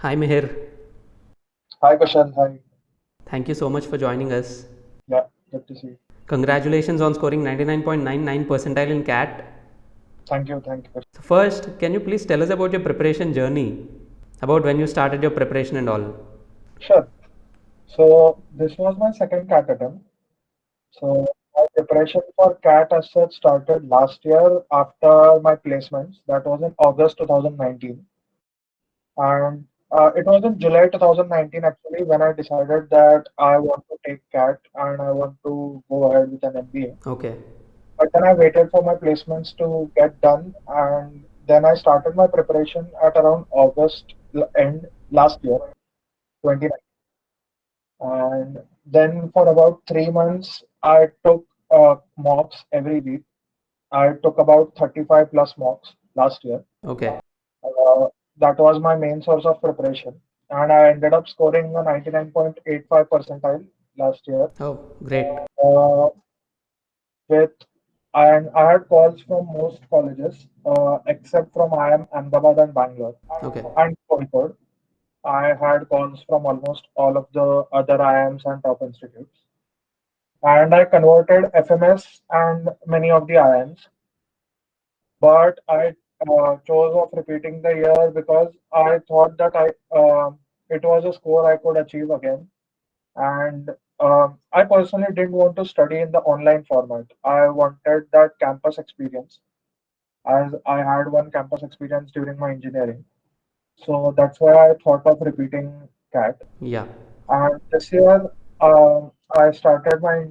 Hi Mihir, Hi, Kushal. Hi. thank you so much for joining us. Yeah, good to see you. Congratulations on scoring 99.99 percentile in CAT. Thank you. Thank you, Kushal. So first, can you please tell us about your preparation journey? About when you started your preparation and all. Sure. So this was my second CAT attempt. So my preparation for CAT as such started last year after my placements. That was in August 2019. And it was in July 2019 actually when I decided that I want to take CAT and I want to go ahead with an MBA. Okay. But then I waited for my placements to get done, and then I started my preparation at around August end last year, 2019. And then for about 3 months, I took mocks every week. I took about 35 plus mocks last year. Okay. Uh, that was my main source of preparation. And I ended up scoring a 99.85 percentile last year. Oh, great. Uh, with and I had calls from most colleges except from IIM Ahmedabad and Bangalore Okay. and Kozhikode. I had calls from almost all of the other IIMs and top institutes, and I converted FMS and many of the IIMs. But I chose of repeating the year because I thought that it was a score I could achieve again. And I personally didn't want to study in the online format. I wanted that campus experience, as I had one campus experience during my engineering. So that's why I thought of repeating CAT. Yeah. And this year, I started my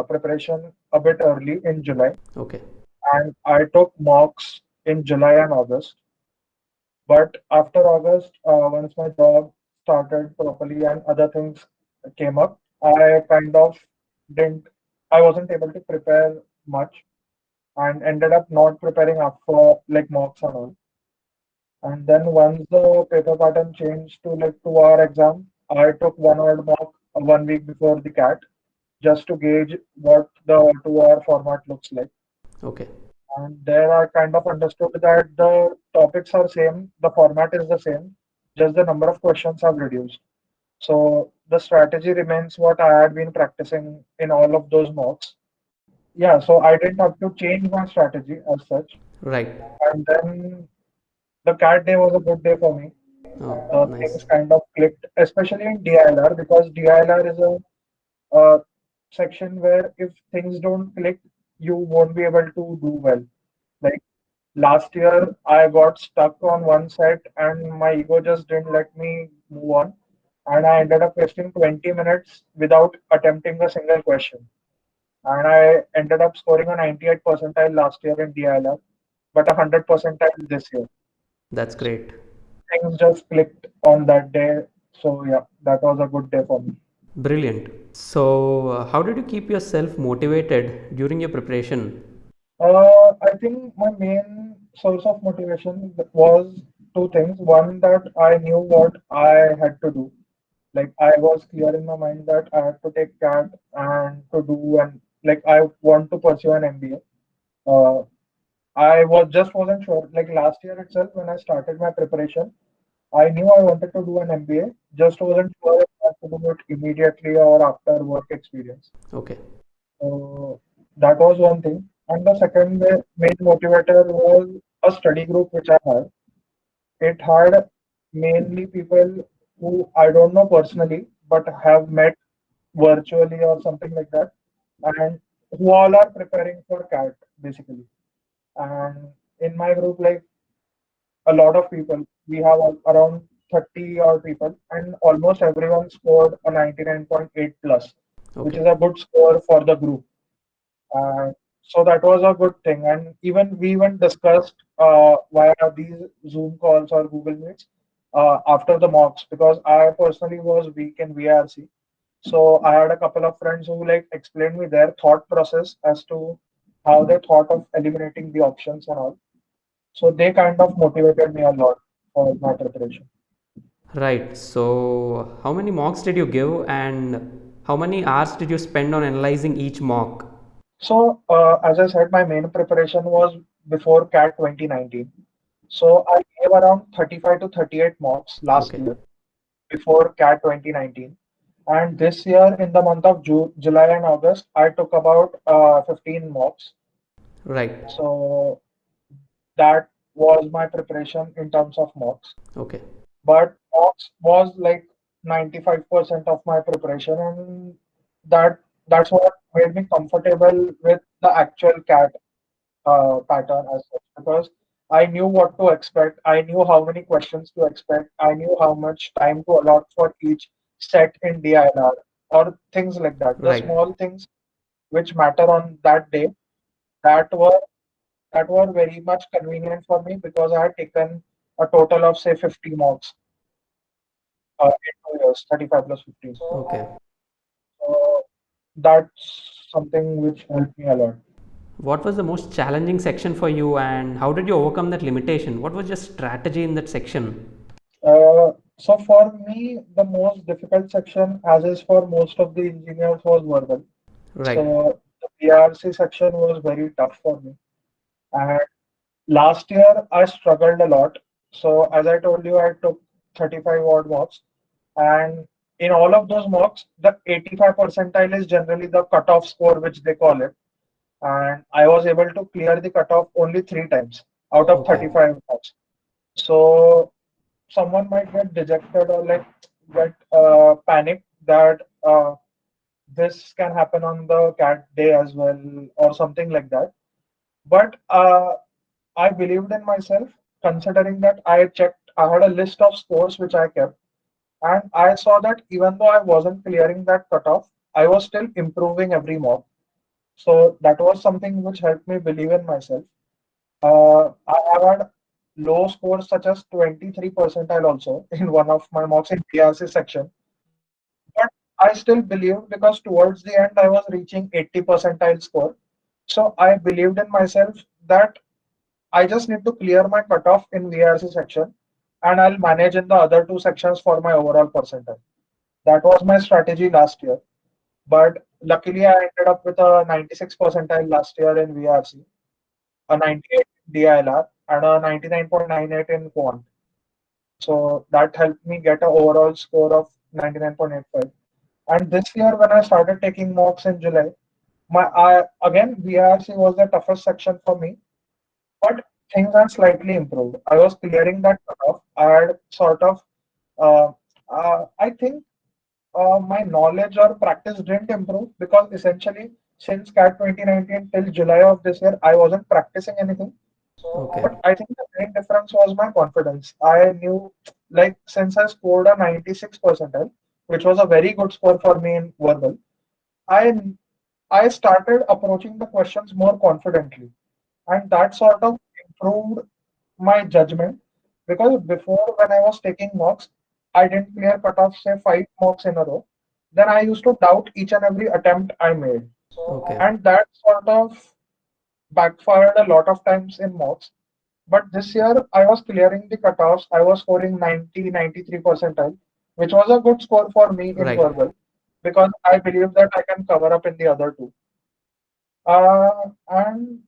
preparation a bit early in July, Okay. and I took mocks in July and August. But after August, once my job started properly and other things came up, I kind of didn't, I wasn't able to prepare much and ended up not preparing up for like mocks and all. And then once the paper pattern changed to like 2 hour exam, I took 1 hour mock 1 week before the CAT just to gauge what the 2 hour format looks like. Okay. And there I kind of understood that the topics are same, the format is the same, just the number of questions have reduced. So the strategy remains what I had been practicing in all of those mocks. Yeah, so I didn't have to change my strategy as such. Right. And then the CAT day was a good day for me. Oh, The nice. things kind of clicked, especially in DILR, because DILR is a section where if things don't click, you won't be able to do well. Like last year, I got stuck on one set and my ego just didn't let me move on. And I ended up wasting 20 minutes without attempting a single question. And I ended up scoring a 98 percentile last year in DILR, but a 100 percentile this year. That's So great. things just clicked on that day. So yeah, that was a good day for me. Brilliant. So, how did you keep yourself motivated during your preparation? I think my main source of motivation was two things. One, that I knew what I had to do. Like I was clear in my mind that I had to take CAT and to do and like I want to pursue an MBA. I wasn't sure. Like last year itself, when I started my preparation, I knew I wanted to do an MBA. Just wasn't sure if I had to do it immediately or after work experience. Okay. So that was one thing. And the second main motivator was a study group which I had. It had mainly people who I don't know personally, but have met virtually or something like that, and who all are preparing for CAT basically. And in my group, like a lot of people, we have around 30 odd people, and almost everyone scored a 99.8 plus, which Okay. is a good score for the group. So that was a good thing. And even we even discussed via these Zoom calls or Google Meets after the mocks because I personally was weak in VRC. So I had a couple of friends who like explained me their thought process as to how they thought of eliminating the options and all. So they kind of motivated me a lot for my preparation. Right. So, how many mocks did you give and how many hours did you spend on analyzing each mock? So as I said, my main preparation was before CAT 2019. So I gave around 35 to 38 mocks last Okay. year. before CAT 2019. And this year, in the month of July and August, I took about 15 mocks. Right. So that was my preparation in terms of mocks. Okay. But mocks was like 95% of my preparation, and that's what made me comfortable with the actual CAT pattern as such, because I knew what to expect. I knew how many questions to expect. I knew how much time to allot for each set in DINR or things like that. The Right. small things which matter on that day, that were that were very much convenient for me because I had taken a total of say 50 mocks in 2 years, 35 plus 50. Okay. So that's something which helped me a lot. What was the most challenging section for you, and how did you overcome that limitation? What was your strategy in that section? So for me, the most difficult section, as is for most of the engineers, was verbal. Right. So the BRC section was very tough for me. And last year I struggled a lot. So as I told you, I took 35 odd mocks, and in all of those mocks, the 85 percentile is generally the cutoff score, which they call it. And I was able to clear the cutoff only 3 times out of Okay. 35 mocks. So someone might get dejected or like get panicked that this can happen on the cat day as well or something like that. But I believed in myself, considering that I had a list of scores which I kept, and I saw that even though I wasn't clearing that cutoff, I was still improving every mock. So that was something which helped me believe in myself. I have had low scores such as 23 percentile also in one of my mocks in PRC section. But I still believed because towards the end I was reaching 80 percentile score. So I believed in myself that I just need to clear my cutoff in VRC section, and I'll manage in the other two sections for my overall percentile. That was my strategy last year. But luckily I ended up with a 96 percentile last year in VRC, a 98 in DILR, and a 99.98 in quant. So that helped me get an overall score of 99.85. And this year, when I started taking mocks in July, again VRC was the toughest section for me, but things are slightly improved. I was clearing that cutoff. I had sort of, uh, I think my knowledge or practice didn't improve because essentially since CAT 2019 till July of this year, I wasn't practicing anything. Okay. But I think the main difference was my confidence. I knew, like, since I scored a 96 percentile, which was a very good score for me in verbal, I I started approaching the questions more confidently, and that sort of improved my judgment. Because before, when I was taking mocks, I didn't clear cutoff say 5 mocks in a row. Then I used to doubt each and every attempt I made, Okay. and that sort of backfired a lot of times in mocks. But this year, I was clearing the cutoffs. I was scoring 90, 93 percentile, which was a good score for me in Right. verbal because I believe that I can cover up in the other two. And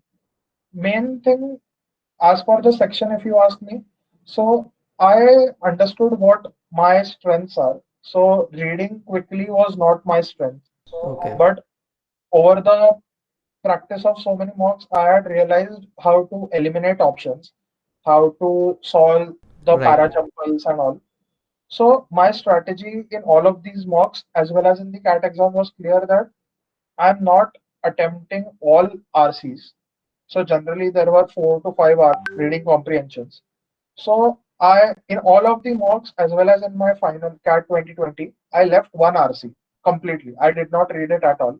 main thing, as for the section, if you ask me, so I understood what my strengths are. So reading quickly was not my strength, Okay. but over the practice of so many mocks, I had realized how to eliminate options, how to solve the Right. parajumpals and all. So my strategy in all of these mocks, as well as in the CAT exam, was clear that I'm not attempting all RCs. So generally there were 4 to 5 reading comprehensions. So in all of the mocks, as well as in my final CAT 2020, I left one RC completely. I did not read it at all.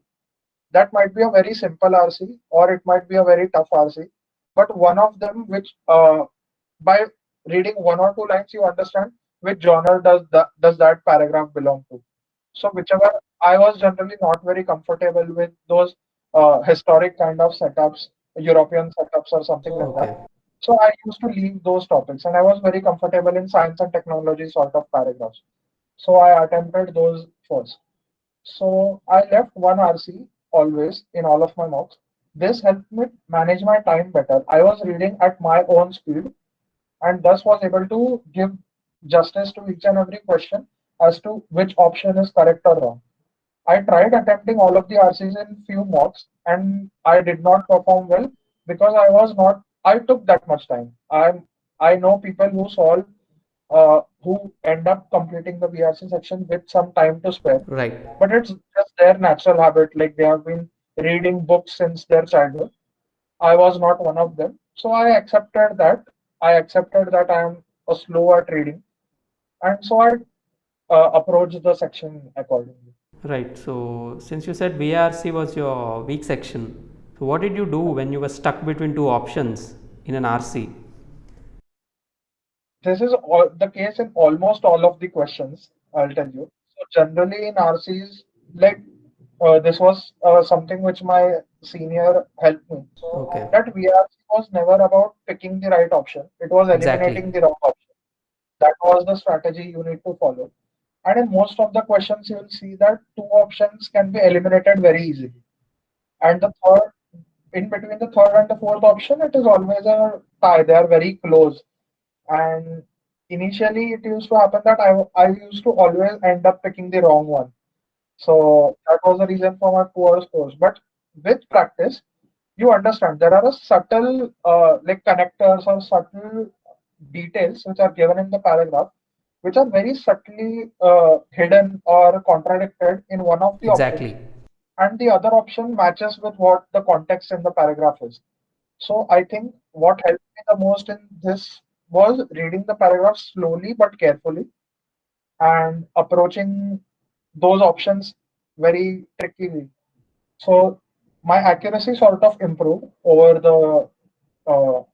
That might be a very simple RC or it might be a very tough RC, but one of them which by reading 1 or 2 lines you understand which genre does that paragraph belong to. So whichever, I was generally not very comfortable with those historic kind of setups, European setups or something like that. Okay. So I used to leave those topics, and I was very comfortable in science and technology sort of paragraphs. So I attempted those first. So I left one RC always in all of my mocks. This helped me manage my time better. I was reading at my own speed and thus was able to give justice to each and every question as to which option is correct or wrong. I tried attempting all of the RCs in few mocks and I did not perform well because I took that much time. I know people who solve who end up completing the BRC section with some time to spare, Right. but it's just their natural habit. Like they have been reading books since their childhood. I was not one of them, so I accepted that. I accepted that I am a slow at reading, and so I approached the section accordingly. Right. So, since you said VRC was your weak section, so what did you do when you were stuck between two options in an RC? This is all the case in almost all of the questions, I'll tell you. So generally in RCs, like this was something which my senior helped me. Okay. That VRC was never about picking the right option. It was Exactly. eliminating the wrong option. That was the strategy you need to follow. And in most of the questions, you will see that two options can be eliminated very easily. And the third, in between the third and the fourth option, it is always a tie. They are very close. And initially, it used to happen that I used to always end up picking the wrong one. So that was the reason for my poor scores. But with practice, you understand there are a subtle like connectors or subtle details which are given in the paragraph, which are very subtly hidden or contradicted in one of the options, Exactly. and the other option matches with what the context in the paragraph is. So I think what helped me the most in this was reading the paragraph slowly but carefully and approaching those options very trickily. So my accuracy sort of improved over the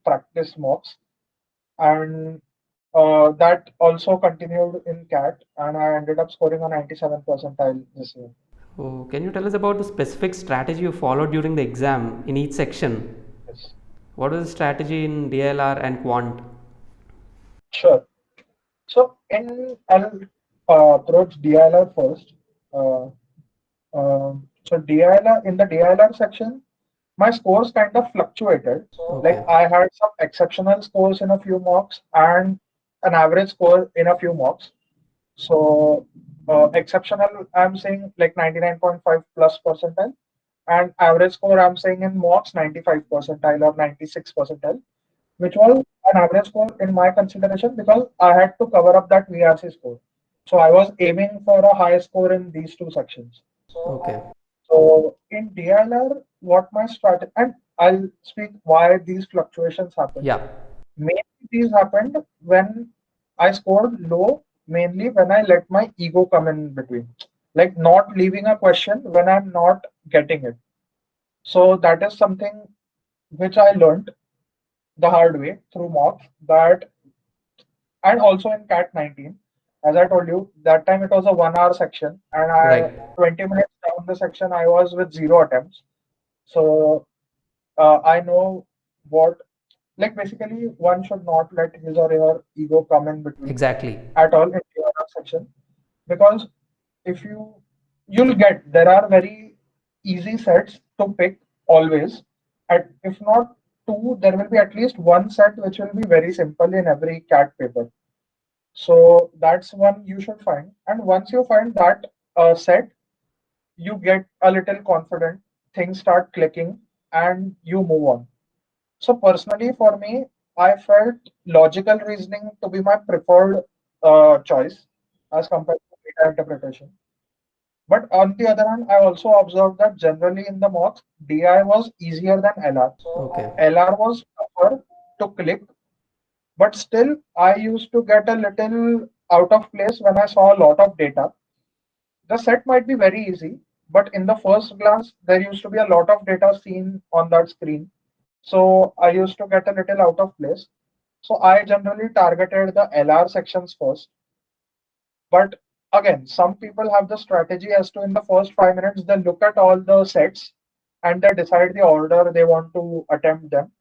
practice mocks, and that also continued in CAT, and I ended up scoring a 97 percentile this year. Oh, can you tell us about the specific strategy you followed during the exam in each section? Yes. What was the strategy in DLR and Quant? Sure. So I'll approach DILR first. Uh, so DILR in the DILR section, my scores kind of fluctuated. Like Okay. I had some exceptional scores in a few mocks and an average score in a few mocks. So exceptional, I'm saying like 99.5 plus percentile, and average score I'm saying in mocks 95 percentile or 96 percentile, which was an average score in my consideration because I had to cover up that VRC score. So I was aiming for a high score in these two sections. Okay. So in DLR, what my strategy, and I'll speak why these fluctuations happen. Yeah. Mainly these happened when I scored low, mainly when I let my ego come in between, like not leaving a question when I'm not getting it. So that is something which I learned the hard way through mocks, that and also in CAT 19. As I told you, that time it was a 1 hour section, and Right. 20 minutes down the section, I was with zero attempts. So I know what, like basically, one should not let his or her ego come in between Exactly. at all in the other section, because if you'll get there are very easy sets to pick always. At if not two, there will be at least one set which will be very simple in every CAT paper. So that's one you should find. And once you find that set, you get a little confident, things start clicking, and you move on. So personally, for me, I felt logical reasoning to be my preferred choice as compared to data interpretation. But on the other hand, I also observed that generally in the mocks, DI was easier than LR. Okay. LR was tougher to click, but still I used to get a little out of place when I saw a lot of data. The set might be very easy, but in the first glance, there used to be a lot of data seen on that screen. So I used to get a little out of place. So I generally targeted the LR sections first. But again, some people have the strategy as to in the first 5 minutes, they look at all the sets and they decide the order they want to attempt them.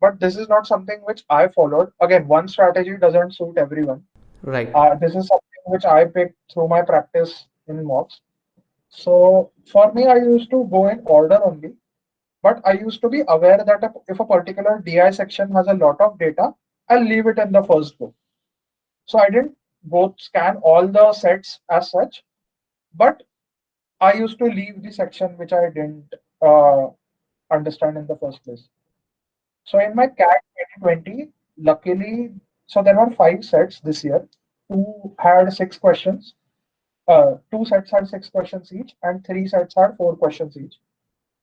But this is not something which I followed. Again, one strategy doesn't suit everyone. Right. This is something which I picked through my practice in mocks. So for me, I used to go in order only, but I used to be aware that if a particular DI section has a lot of data, I'll leave it in the first go. So I didn't go scan all the sets as such, but I used to leave the section which I didn't understand in the first place. So in my CAT 2020, luckily, so there were 5 sets this year. Two had 6 questions. 2 sets had 6 questions each, and 3 sets had 4 questions each.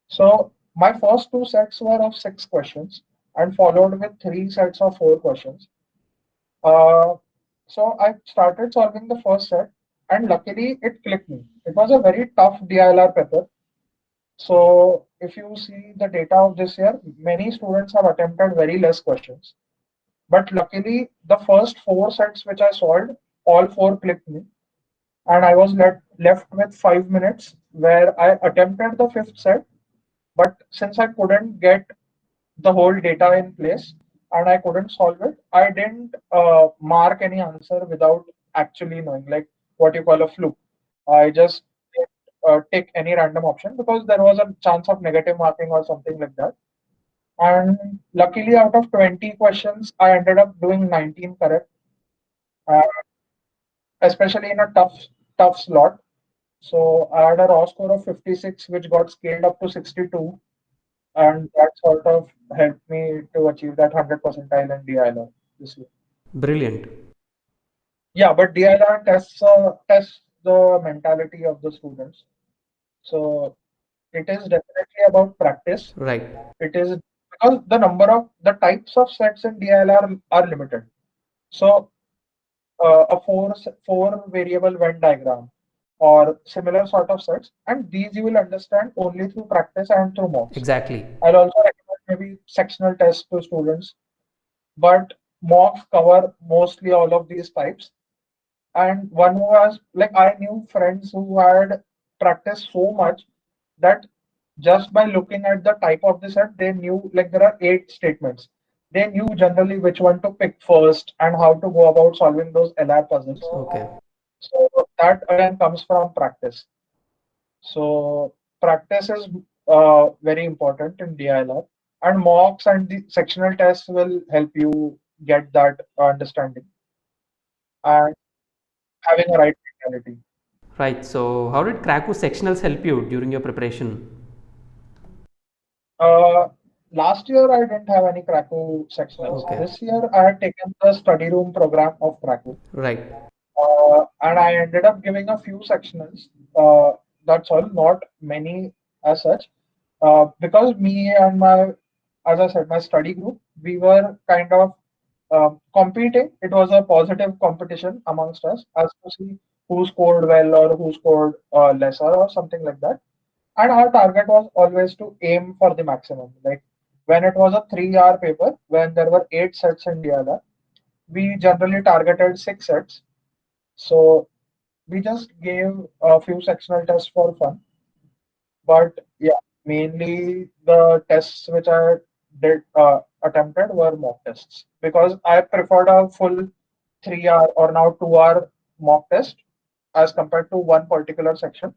So my first 2 sets were of 6 questions, and followed with 3 sets of 4 questions. Uh, so I started solving the first set, and luckily it clicked me. It was a very tough DILR paper. So if you see the data of this year, many students have attempted very less questions. But luckily, the first 4 sets which I solved, all 4 clicked me, and I was left with 5 minutes where I attempted the fifth set. But since I couldn't get the whole data in place and I couldn't solve it, I didn't mark any answer without actually knowing, like what you call a fluke. I just didn't, take any random option because there was a chance of negative marking or something like that. And luckily, out of 20 questions, I ended up doing 19 correct, uh, especially in a tough slot. So I had a raw score of 56, which got scaled up to 62, and that sort of helped me to achieve that 100 percentile in DILR this year. Brilliant. Yeah, but DILR tests the mentality of the students. So it is definitely about practice. Right. It is because the types of sets in DILR are limited. So a four variable Venn diagram or similar sort of sets, and these you will understand only through practice and through mocks. Exactly. I'll also recommend maybe sectional tests to students, but mocks cover mostly all of these types. And one who has, like, I knew friends who had practiced so much that just by looking at the type of the set, they knew, like, there are 8 statements. They knew generally which one to pick first and how to go about solving those LR puzzles. Okay. So that again comes from practice. So practice is very important in DILR, and mocks and the sectional tests will help you get that understanding and having a right mentality. Right. So, how did Krakow sectionals help you during your preparation? Uh, Last year I didn't have any Krakow sectionals. Okay. This year I had taken the study room program of Krakow, Right. and I ended up giving a few sectionals. That's all, not many as such, because me and as I said, my study group, we were kind of competing. It was a positive competition amongst us as to see who scored well or who scored lesser or something like that. And our target was always to aim for the maximum. Like when it was a 3 hour paper, when there were 8 sets in DLR, we generally targeted 6 sets. So we just gave a few sectional tests for fun. But yeah, mainly the tests which I did attempted were mock tests because I preferred a full 3 hour or now 2 hour mock test as compared to one particular section.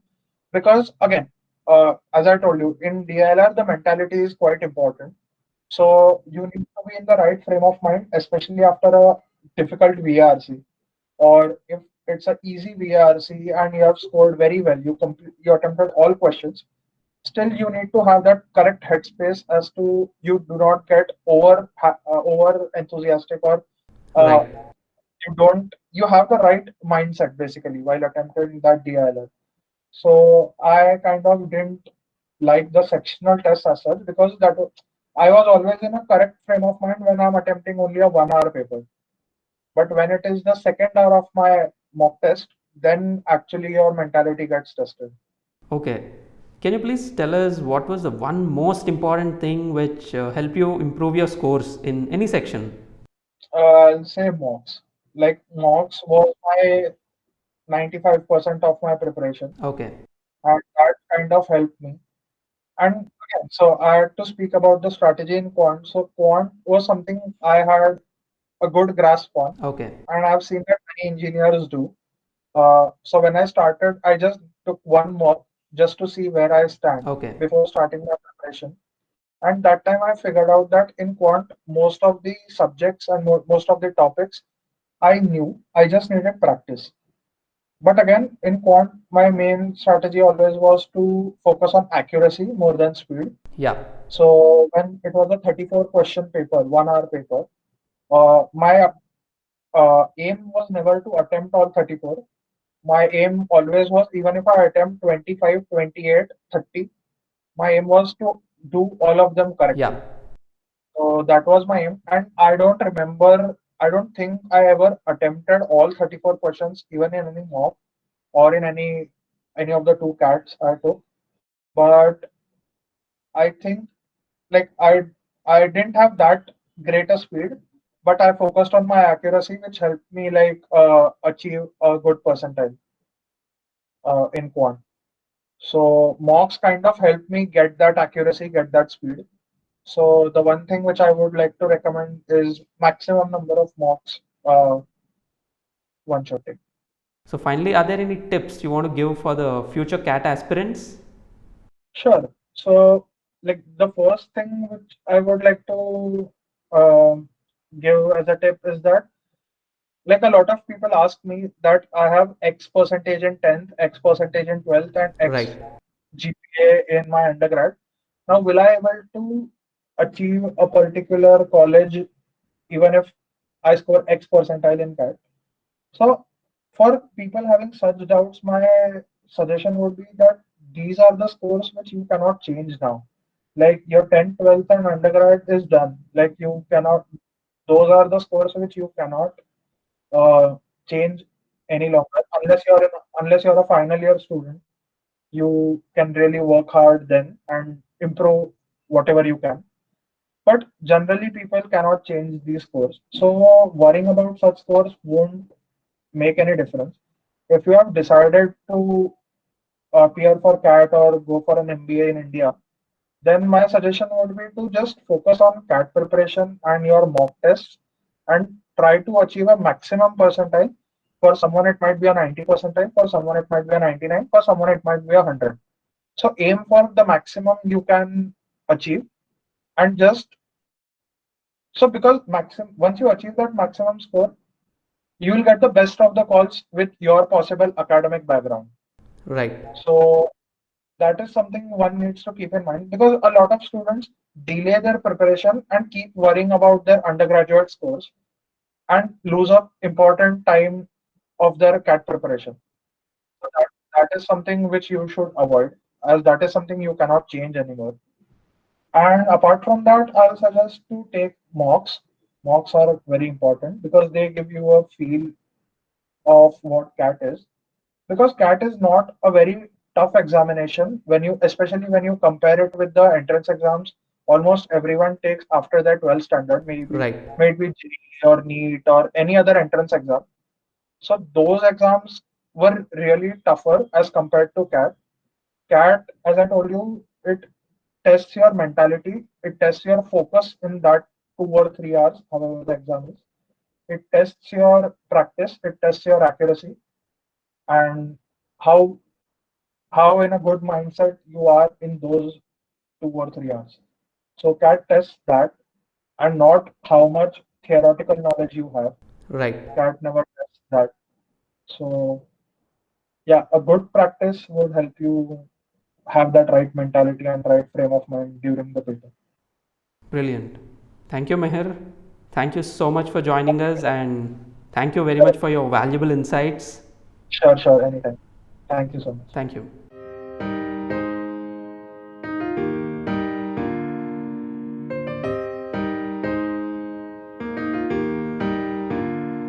Because again, as I told you, in DLR the mentality is quite important. So you need to be in the right frame of mind, especially after a difficult VRC, or if it's an easy VRC and you have scored very well, you attempted all questions. Still, you need to have that correct headspace as to you do not get over enthusiastic, or uh, Right. you have the right mindset basically while attempting that DILR. So I kind of didn't like the sectional test as such because I was always in a correct frame of mind when I'm attempting only a 1 hour paper. But when it is the second hour of my mock test, then actually your mentality gets tested. Okay. Can you please tell us what was the one most important thing which helped you improve your scores in any section? I'll say mocks. Like mocks was my 95% of my preparation, Okay. and that kind of helped me. And again, so I had to speak about the strategy in quant. So quant was something I had a good grasp on, Okay. and I've seen that many engineers do. So when I started, I just took one mock just to see where I stand Okay. before starting my preparation. And that time I figured out that in quant, most of the subjects and most of the topics I knew I just needed practice. But again, in quant, my main strategy always was to focus on accuracy more than speed. Yeah. So when it was a 34 question paper, 1 hour paper, my aim was never to attempt all 34. My aim always was, even if I attempt 25, 28, 30, my aim was to do all of them Yeah. correctly. So that was my aim. And I don't think I ever attempted all 34 questions, even in any mock or in any of the two cats I took. But I think like I didn't have that great a speed, but I focused on my accuracy, which helped me achieve a good percentile in quant. So mocks kind of helped me get that accuracy, get that speed. So the one thing which I would like to recommend is maximum number of mocks one should take. So finally, are there any tips you want to give for the future CAT aspirants? Sure. So like the first thing which I would like to um give as a tip is that like a lot of people ask me that I have X percentage in 10th, X percentage in 12th, and Right. X GPA in my undergrad. Now, will I able to achieve a particular college even if I score X percentile in CAT? So, for people having such doubts, my suggestion would be that these are the scores which you cannot change now. Like your 10th, 12th, and undergrad is done. Like you cannot, those are the scores which you cannot uh, change any longer unless you're a final year student. You can really work hard then and improve whatever you can. But generally, people cannot change these scores. So worrying about such scores won't make any difference. If you have decided to appear for CAT or go for an MBA in India, then my suggestion would be to just focus on CAT preparation and your mock tests and try to achieve a maximum percentile. For someone, it might be a 90 percentile. For someone, it might be a 99. For someone, it might be a 100. So aim for the maximum you can achieve and just so because maximum once you achieve that maximum score, you will get the best of the calls with your possible academic background. Right. So that is something one needs to keep in mind because a lot of students delay their preparation and keep worrying about their undergraduate scores and lose up important time of their CAT preparation. So that is something which you should avoid as that is something you cannot change anymore. And apart from that, I'll suggest to take mocks. Mocks are very important because they give you a feel of what CAT is. Because CAT is not a very tough examination especially when you compare it with the entrance exams. Almost everyone takes after their 12th standard, Right. maybe JEE or NEET or any other entrance exam. So those exams were really tougher as compared to CAT. CAT, as I told you, it tests your mentality, it tests your focus in that 2 or 3 hours, however the exam is. It tests your practice, it tests your accuracy, and how how in a good mindset you are in those 2 or 3 hours. So CAT tests that and not how much theoretical knowledge you have. Right. CAT never tests that. So yeah, a good practice would help you have that right mentality and right frame of mind during the paper. Brilliant. Thank you, Meher. Thank you so much for joining us, and thank you very much for your valuable insights. Sure, anytime. Thank you so much. Thank you.